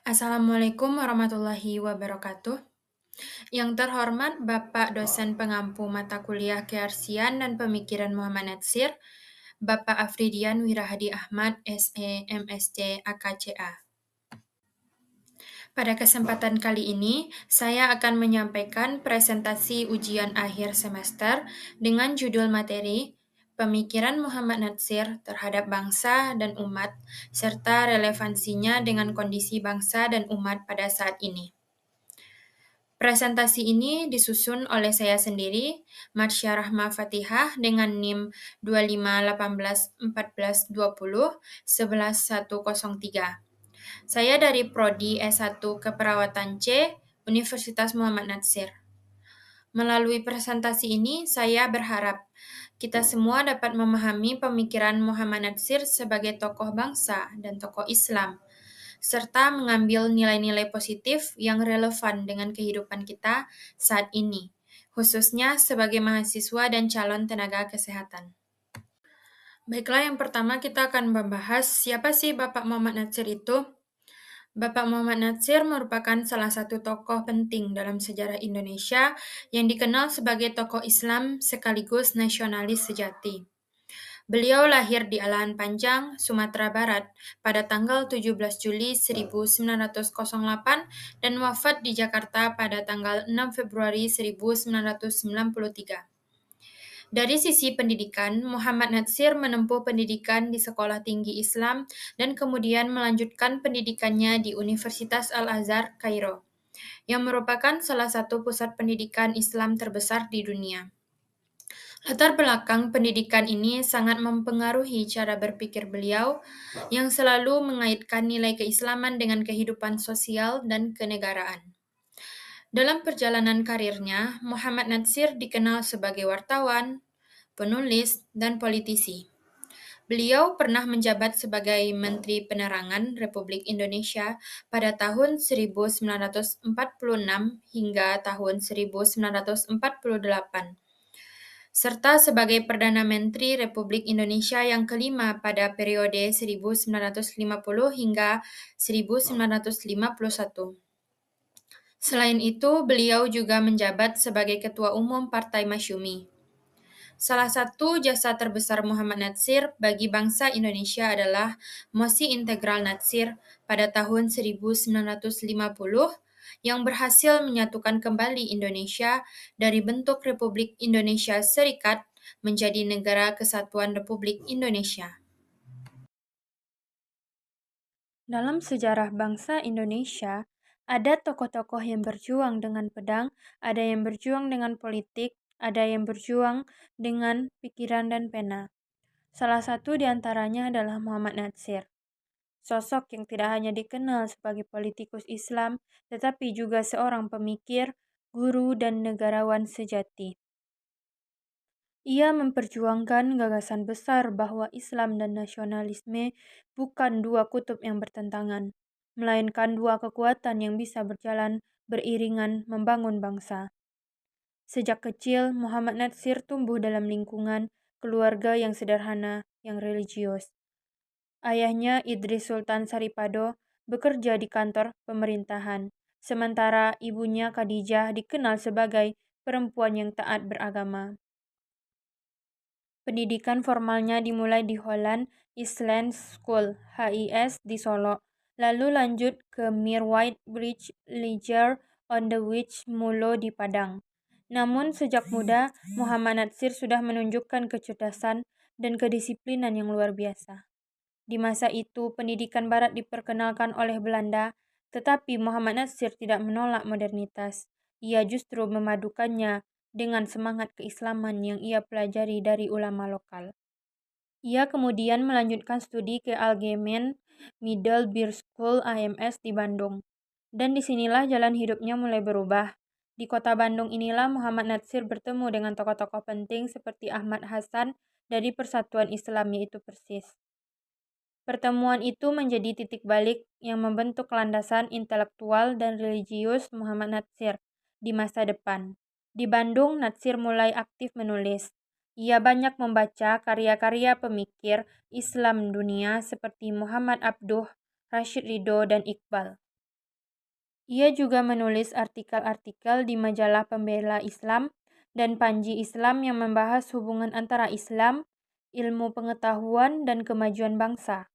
Assalamualaikum warahmatullahi wabarakatuh. Yang terhormat Bapak dosen pengampu mata kuliah Kearsian dan Pemikiran Muhammad Natsir, Bapak Afridian Wirahadi Ahmad, SE, MSc, AKCA. Pada kesempatan kali ini, saya akan menyampaikan presentasi ujian akhir semester dengan judul materi Pemikiran Muhammad Natsir terhadap bangsa dan umat, serta relevansinya dengan kondisi bangsa dan umat pada saat ini. Presentasi ini disusun oleh saya sendiri, Marsya Rahma Fatihah dengan NIM 25181420110103. Saya dari Prodi S1 Keperawatan C, Universitas Muhammad Natsir. Melalui presentasi ini, saya berharap kita semua dapat memahami pemikiran Muhammad Natsir sebagai tokoh bangsa dan tokoh Islam, serta mengambil nilai-nilai positif yang relevan dengan kehidupan kita saat ini, khususnya sebagai mahasiswa dan calon tenaga kesehatan. Baiklah, yang pertama kita akan membahas siapa sih Bapak Muhammad Natsir itu. Bapak Muhammad Natsir merupakan salah satu tokoh penting dalam sejarah Indonesia yang dikenal sebagai tokoh Islam sekaligus nasionalis sejati. Beliau lahir di Alahan Panjang, Sumatera Barat pada tanggal 17 Juli 1908 dan wafat di Jakarta pada tanggal 6 Februari 1993. Dari sisi pendidikan, Muhammad Natsir menempuh pendidikan di Sekolah Tinggi Islam dan kemudian melanjutkan pendidikannya di Universitas Al-Azhar, Kairo, yang merupakan salah satu pusat pendidikan Islam terbesar di dunia. Latar belakang pendidikan ini sangat mempengaruhi cara berpikir beliau yang selalu mengaitkan nilai keislaman dengan kehidupan sosial dan kenegaraan. Dalam perjalanan karirnya, Muhammad Natsir dikenal sebagai wartawan, penulis, dan politisi. Beliau pernah menjabat sebagai Menteri Penerangan Republik Indonesia pada tahun 1946 hingga tahun 1948, serta sebagai Perdana Menteri Republik Indonesia yang kelima pada periode 1950 hingga 1951. Selain itu, beliau juga menjabat sebagai Ketua Umum Partai Masyumi. Salah satu jasa terbesar Muhammad Natsir bagi bangsa Indonesia adalah Mosi Integral Natsir pada tahun 1950 yang berhasil menyatukan kembali Indonesia dari bentuk Republik Indonesia Serikat menjadi Negara Kesatuan Republik Indonesia. Dalam sejarah bangsa Indonesia, ada tokoh-tokoh yang berjuang dengan pedang, ada yang berjuang dengan politik, ada yang berjuang dengan pikiran dan pena. Salah satu di antaranya adalah Muhammad Natsir. Sosok yang tidak hanya dikenal sebagai politikus Islam, tetapi juga seorang pemikir, guru, dan negarawan sejati. Ia memperjuangkan gagasan besar bahwa Islam dan nasionalisme bukan dua kutub yang bertentangan, melainkan dua kekuatan yang bisa berjalan beriringan membangun bangsa. Sejak kecil, Muhammad Natsir tumbuh dalam lingkungan keluarga yang sederhana, yang religius. Ayahnya, Idris Sultan Saripado, bekerja di kantor pemerintahan, sementara ibunya Khadijah dikenal sebagai perempuan yang taat beragama. Pendidikan formalnya dimulai di Holland Island School (HIS) di Solo, lalu lanjut ke White Bridge Leger on the Witch Mulo di Padang. Namun sejak muda, Muhammad Natsir sudah menunjukkan kecerdasan dan kedisiplinan yang luar biasa. Di masa itu, pendidikan barat diperkenalkan oleh Belanda, tetapi Muhammad Natsir tidak menolak modernitas. Ia justru memadukannya dengan semangat keislaman yang ia pelajari dari ulama lokal. Ia kemudian melanjutkan studi ke Algemeen Middle Beer School AMS di Bandung. Dan disinilah jalan hidupnya mulai berubah. Di kota Bandung inilah Muhammad Natsir bertemu dengan tokoh-tokoh penting seperti Ahmad Hasan dari Persatuan Islam yaitu Persis. Pertemuan itu menjadi titik balik yang membentuk landasan intelektual dan religius Muhammad Natsir di masa depan. Di Bandung, Natsir mulai aktif menulis. Ia banyak membaca karya-karya pemikir Islam dunia seperti Muhammad Abduh, Rashid Ridho, dan Iqbal. Ia juga menulis artikel-artikel di majalah pembela Islam dan Panji Islam yang membahas hubungan antara Islam, ilmu pengetahuan, dan kemajuan bangsa.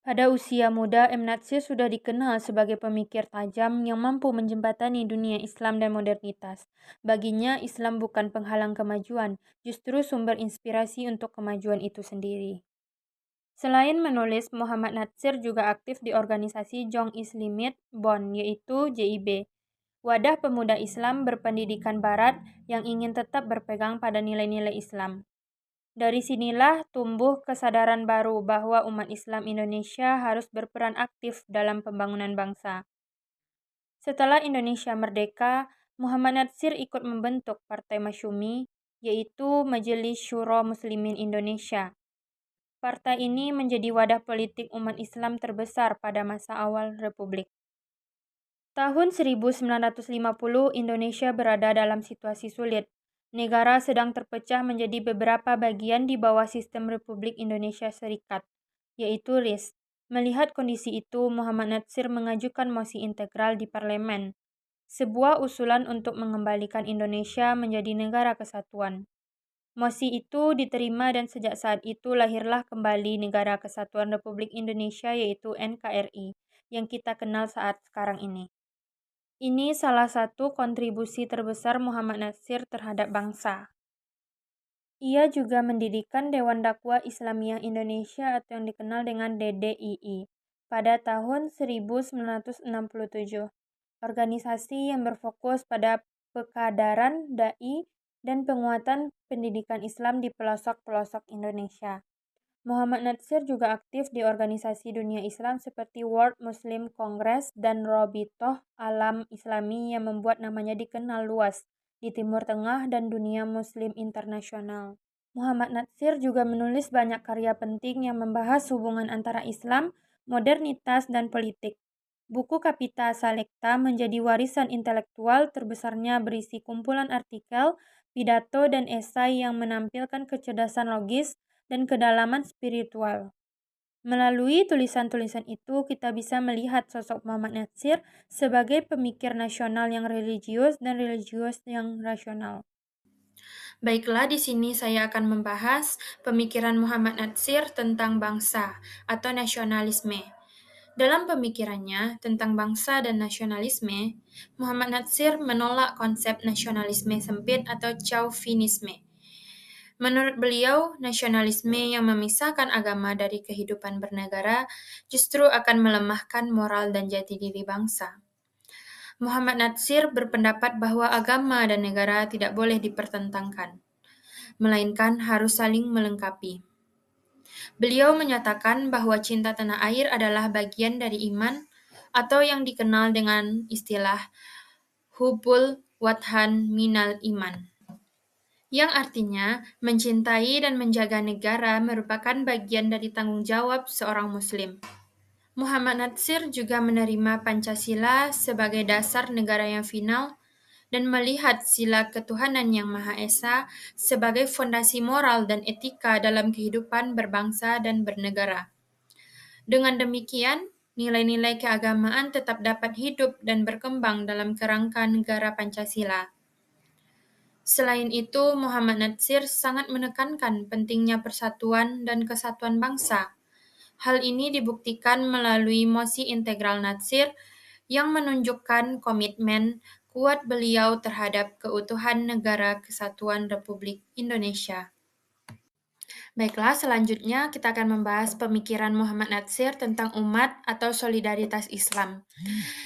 Pada usia muda, M. Natsir sudah dikenal sebagai pemikir tajam yang mampu menjembatani dunia Islam dan modernitas. Baginya, Islam bukan penghalang kemajuan, justru sumber inspirasi untuk kemajuan itu sendiri. Selain menulis, Muhammad Natsir juga aktif di organisasi Jong Islimit Bonn, yaitu JIB, wadah pemuda Islam berpendidikan barat yang ingin tetap berpegang pada nilai-nilai Islam. Dari sinilah tumbuh kesadaran baru bahwa umat Islam Indonesia harus berperan aktif dalam pembangunan bangsa. Setelah Indonesia merdeka, Muhammad Natsir ikut membentuk Partai Masyumi, yaitu Majelis Syuro Muslimin Indonesia. Partai ini menjadi wadah politik umat Islam terbesar pada masa awal Republik. Tahun 1950, Indonesia berada dalam situasi sulit. Negara sedang terpecah menjadi beberapa bagian di bawah sistem Republik Indonesia Serikat, yaitu RIS. Melihat kondisi itu, Muhammad Natsir mengajukan mosi integral di parlemen, sebuah usulan untuk mengembalikan Indonesia menjadi negara kesatuan. Mosi itu diterima dan sejak saat itu lahirlah kembali Negara Kesatuan Republik Indonesia yaitu NKRI yang kita kenal saat sekarang ini. Ini salah satu kontribusi terbesar Muhammad Natsir terhadap bangsa. Ia juga mendirikan Dewan Dakwah Islamiyah Indonesia atau yang dikenal dengan DDII pada tahun 1967. Organisasi yang berfokus pada pekadaran dai dan penguatan pendidikan Islam di pelosok-pelosok Indonesia. Muhammad Natsir juga aktif di organisasi dunia Islam seperti World Muslim Congress dan Robitoh Alam Islami yang membuat namanya dikenal luas di Timur Tengah dan dunia Muslim internasional. Muhammad Natsir juga menulis banyak karya penting yang membahas hubungan antara Islam, modernitas, dan politik. Buku Kapita Salekta menjadi warisan intelektual terbesarnya berisi kumpulan artikel, pidato, dan esai yang menampilkan kecerdasan logis dan kedalaman spiritual. Melalui tulisan-tulisan itu, kita bisa melihat sosok Muhammad Natsir sebagai pemikir nasional yang religius dan religius yang rasional. Baiklah, di sini saya akan membahas pemikiran Muhammad Natsir tentang bangsa atau nasionalisme. Dalam pemikirannya tentang bangsa dan nasionalisme, Muhammad Natsir menolak konsep nasionalisme sempit atau chauvinisme. Menurut beliau, nasionalisme yang memisahkan agama dari kehidupan bernegara justru akan melemahkan moral dan jati diri bangsa. Muhammad Natsir berpendapat bahwa agama dan negara tidak boleh dipertentangkan, melainkan harus saling melengkapi. Beliau menyatakan bahwa cinta tanah air adalah bagian dari iman atau yang dikenal dengan istilah hubul wathan minal iman, yang artinya mencintai dan menjaga negara merupakan bagian dari tanggung jawab seorang Muslim. Muhammad Natsir juga menerima Pancasila sebagai dasar negara yang final dan melihat sila ketuhanan yang Maha Esa sebagai fondasi moral dan etika dalam kehidupan berbangsa dan bernegara. Dengan demikian, nilai-nilai keagamaan tetap dapat hidup dan berkembang dalam kerangka negara Pancasila. Selain itu, Muhammad Natsir sangat menekankan pentingnya persatuan dan kesatuan bangsa. Hal ini dibuktikan melalui mosi integral Natsir yang menunjukkan komitmen kuat beliau terhadap keutuhan Negara Kesatuan Republik Indonesia. Baiklah, selanjutnya kita akan membahas pemikiran Muhammad Natsir tentang umat atau solidaritas Islam.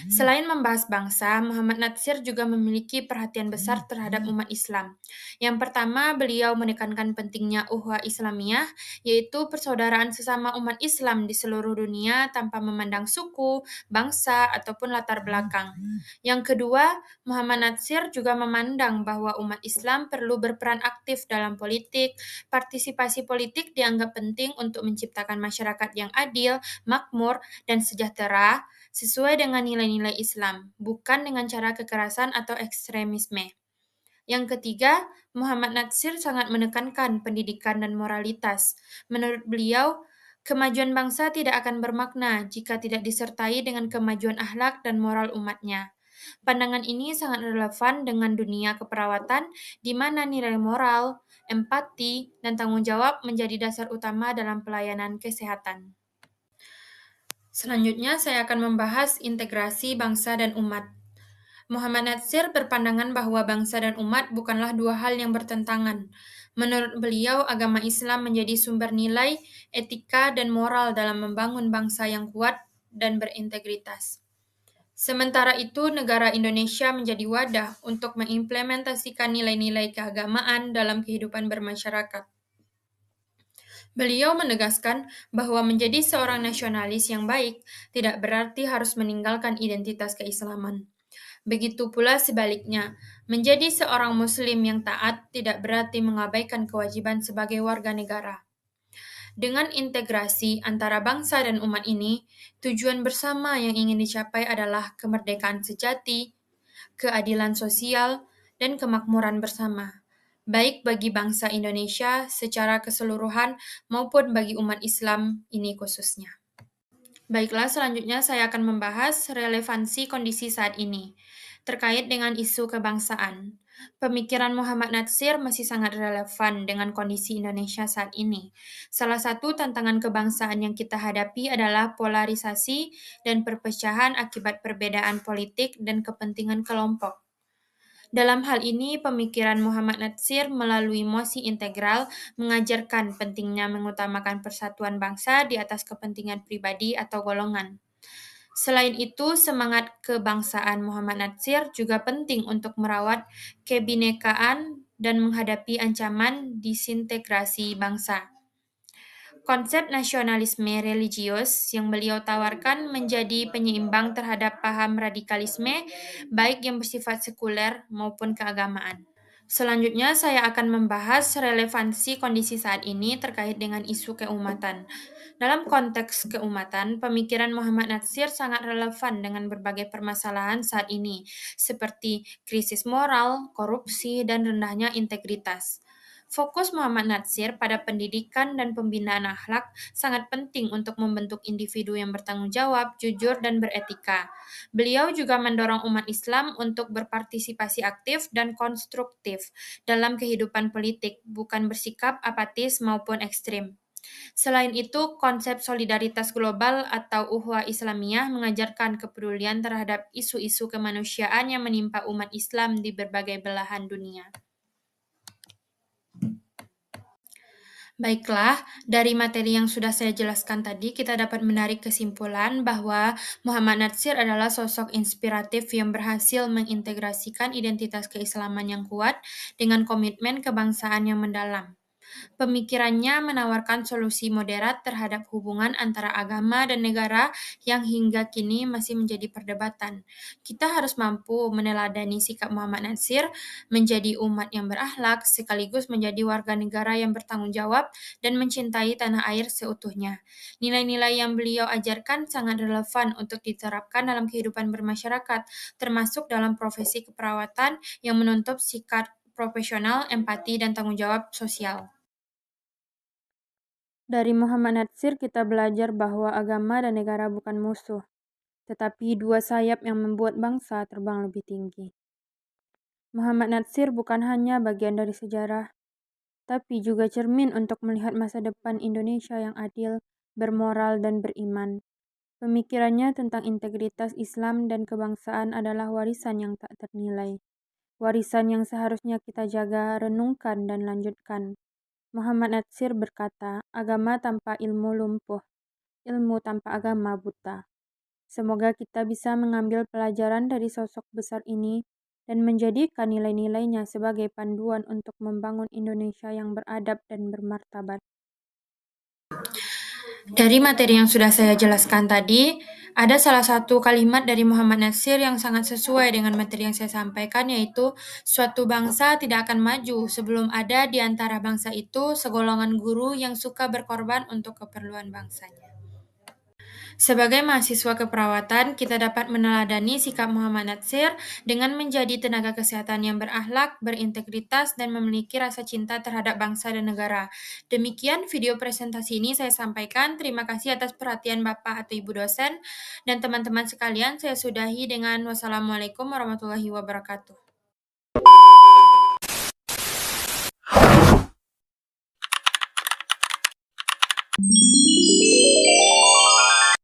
Selain membahas bangsa, Muhammad Natsir juga memiliki perhatian besar terhadap umat Islam. Yang pertama, beliau menekankan pentingnya ukhuwah Islamiyah, yaitu persaudaraan sesama umat Islam di seluruh dunia tanpa memandang suku, bangsa, ataupun latar belakang. Yang kedua, Muhammad Natsir juga memandang bahwa umat Islam perlu berperan aktif dalam politik. Partisipasi politik dianggap penting untuk menciptakan masyarakat yang adil, makmur, dan sejahtera sesuai dengan nilai-nilai Islam, bukan dengan cara kekerasan atau ekstremisme. Yang ketiga, Muhammad Natsir sangat menekankan pendidikan dan moralitas. Menurut beliau, Kemajuan bangsa tidak akan bermakna jika tidak disertai dengan kemajuan akhlak dan moral umatnya. Pandangan ini sangat relevan dengan dunia keperawatan, di mana nilai moral, empati, dan tanggung jawab menjadi dasar utama dalam pelayanan kesehatan. Selanjutnya, saya akan membahas integrasi bangsa dan umat. Muhammad Natsir berpandangan bahwa bangsa dan umat bukanlah dua hal yang bertentangan. Menurut beliau, agama Islam menjadi sumber nilai, etika, dan moral dalam membangun bangsa yang kuat dan berintegritas. Sementara itu, negara Indonesia menjadi wadah untuk mengimplementasikan nilai-nilai keagamaan dalam kehidupan bermasyarakat. Beliau menegaskan bahwa menjadi seorang nasionalis yang baik tidak berarti harus meninggalkan identitas keislaman. Begitu pula sebaliknya, menjadi seorang Muslim yang taat tidak berarti mengabaikan kewajiban sebagai warga negara. Dengan integrasi antara bangsa dan umat ini, tujuan bersama yang ingin dicapai adalah kemerdekaan sejati, keadilan sosial, dan kemakmuran bersama, baik bagi bangsa Indonesia secara keseluruhan maupun bagi umat Islam ini khususnya. Baiklah, selanjutnya saya akan membahas relevansi kondisi saat ini terkait dengan isu kebangsaan. Pemikiran Muhammad Natsir masih sangat relevan dengan kondisi Indonesia saat ini. Salah satu tantangan kebangsaan yang kita hadapi adalah polarisasi dan perpecahan akibat perbedaan politik dan kepentingan kelompok. Dalam hal ini, pemikiran Muhammad Natsir melalui mosi integral mengajarkan pentingnya mengutamakan persatuan bangsa di atas kepentingan pribadi atau golongan. Selain itu, semangat kebangsaan Muhammad Natsir juga penting untuk merawat kebinekaan dan menghadapi ancaman disintegrasi bangsa. Konsep nasionalisme religius yang beliau tawarkan menjadi penyeimbang terhadap paham radikalisme, baik yang bersifat sekuler maupun keagamaan. Selanjutnya, saya akan membahas relevansi kondisi saat ini terkait dengan isu keumatan. Dalam konteks keumatan, pemikiran Muhammad Natsir sangat relevan dengan berbagai permasalahan saat ini, seperti krisis moral, korupsi, dan rendahnya integritas. Fokus Muhammad Natsir pada pendidikan dan pembinaan akhlak sangat penting untuk membentuk individu yang bertanggung jawab, jujur, dan beretika. Beliau juga mendorong umat Islam untuk berpartisipasi aktif dan konstruktif dalam kehidupan politik, bukan bersikap apatis maupun ekstrim. Selain itu, konsep solidaritas global atau Ukhuwah Islamiyah mengajarkan kepedulian terhadap isu-isu kemanusiaan yang menimpa umat Islam di berbagai belahan dunia. Baiklah, dari materi yang sudah saya jelaskan tadi, kita dapat menarik kesimpulan bahwa Muhammad Natsir adalah sosok inspiratif yang berhasil mengintegrasikan identitas keislaman yang kuat dengan komitmen kebangsaan yang mendalam. Pemikirannya menawarkan solusi moderat terhadap hubungan antara agama dan negara yang hingga kini masih menjadi perdebatan. Kita harus mampu meneladani sikap Muhammad Natsir menjadi umat yang berakhlak sekaligus menjadi warga negara yang bertanggung jawab dan mencintai tanah air seutuhnya. Nilai-nilai yang beliau ajarkan sangat relevan untuk diterapkan dalam kehidupan bermasyarakat, termasuk dalam profesi keperawatan yang menuntut sikap profesional, empati, dan tanggung jawab sosial. Dari Muhammad Natsir kita belajar bahwa agama dan negara bukan musuh, tetapi dua sayap yang membuat bangsa terbang lebih tinggi. Muhammad Natsir bukan hanya bagian dari sejarah, tapi juga cermin untuk melihat masa depan Indonesia yang adil, bermoral, dan beriman. Pemikirannya tentang integritas Islam dan kebangsaan adalah warisan yang tak ternilai. Warisan yang seharusnya kita jaga, renungkan, dan lanjutkan. Muhammad Natsir berkata, agama tanpa ilmu lumpuh, ilmu tanpa agama buta. Semoga kita bisa mengambil pelajaran dari sosok besar ini dan menjadikan nilai-nilainya sebagai panduan untuk membangun Indonesia yang beradab dan bermartabat. Dari materi yang sudah saya jelaskan tadi, ada salah satu kalimat dari Muhammad Natsir yang sangat sesuai dengan materi yang saya sampaikan, yaitu suatu bangsa tidak akan maju sebelum ada di antara bangsa itu segolongan guru yang suka berkorban untuk keperluan bangsanya. Sebagai mahasiswa keperawatan, kita dapat meneladani sikap Muhammad Natsir dengan menjadi tenaga kesehatan yang berakhlak, berintegritas, dan memiliki rasa cinta terhadap bangsa dan negara. Demikian video presentasi ini saya sampaikan. Terima kasih atas perhatian Bapak atau Ibu dosen dan teman-teman sekalian. Saya sudahi dengan wassalamualaikum warahmatullahi wabarakatuh.